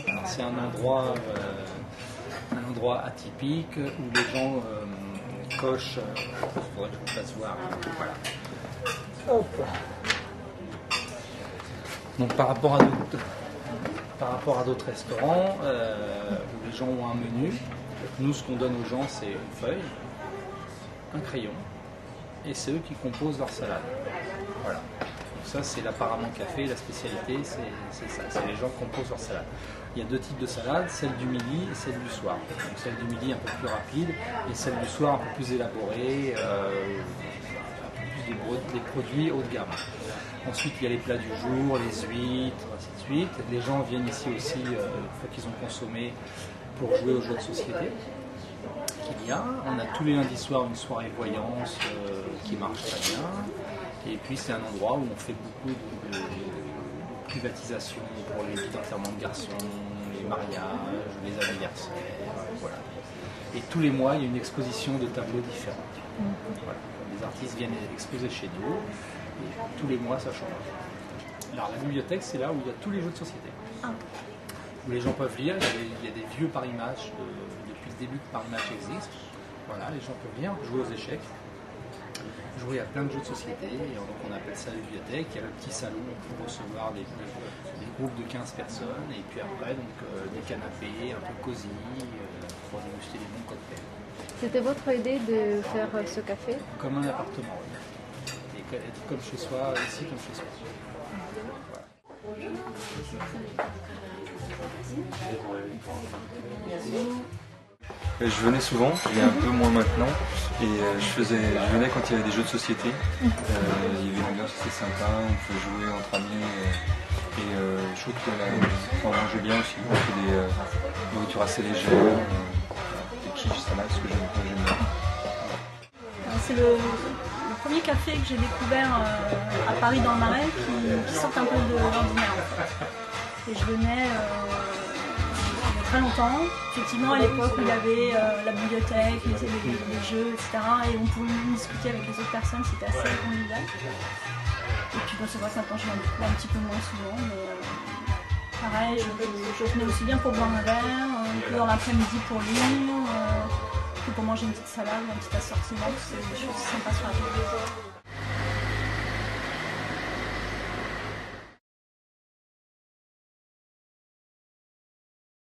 Alors, c'est un endroit atypique où les gens cochent. Il faudrait que je vous fasse voir. Voilà. Hop. Donc par rapport à d'autres restaurants où les gens ont un menu, nous ce qu'on donne aux gens c'est une feuille, un crayon et c'est eux qui composent leur salade. Voilà. Donc ça c'est l'apparemment café, la spécialité c'est ça, c'est les gens qui composent leur salade. Il y a deux types de salades, celle du midi et celle du soir. Donc celle du midi un peu plus rapide et celle du soir un peu plus élaborée, des produits haut de gamme. Ensuite, il y a les plats du jour, les huîtres, ainsi de suite. Les gens viennent ici aussi, une fois qu'ils ont consommé, pour jouer aux jeux de société qu'il y a. On a tous les lundis soirs une soirée voyance qui marche très bien. Et puis, c'est un endroit où on fait beaucoup de privatisation pour les petits enterrements de garçons, les mariages, les anniversaires. Voilà. Et tous les mois, il y a une exposition de tableaux différents. Voilà. Les artistes viennent exposer chez nous. Et tous les mois, ça change. Alors la bibliothèque, c'est là où il y a tous les jeux de société. Où les gens peuvent lire. Il y a des vieux Paris Match depuis le début que Paris Match existe. Voilà, les gens peuvent venir jouer aux échecs, jouer à plein de jeux de société. Et donc on appelle ça la bibliothèque. Il y a le petit salon pour recevoir des groupes de 15 personnes. Et puis après, donc, des canapés un peu cosy pour déguster des bons cocktails. C'était votre idée de faire ce café? Comme un appartement, oui. Être comme chez soi, ici comme chez soi. Voilà. Je venais souvent, il y a un peu moins maintenant, et je venais quand il y avait des jeux de société. Il y avait une ambiance assez sympa, on pouvait jouer entre amis, et je trouve qu'on mangeait bien aussi, on fait des nourritures assez légères, des quiches, salades, ce que j'aime bien. C'est le premier café que j'ai découvert à Paris dans le Marais qui sort un peu de l'ordinaire. Et je venais il y a très longtemps, effectivement à l'époque où il y avait la bibliothèque, les jeux, etc. Et on pouvait même discuter avec les autres personnes, c'était assez convivial. Et puis bon, c'est vrai que maintenant je viens un petit peu moins souvent, mais pareil, je venais aussi bien pour boire un verre, que dans l'après-midi pour lire. Pour manger une petite salade, un petit assortiment, c'est des choses sympas sur la table.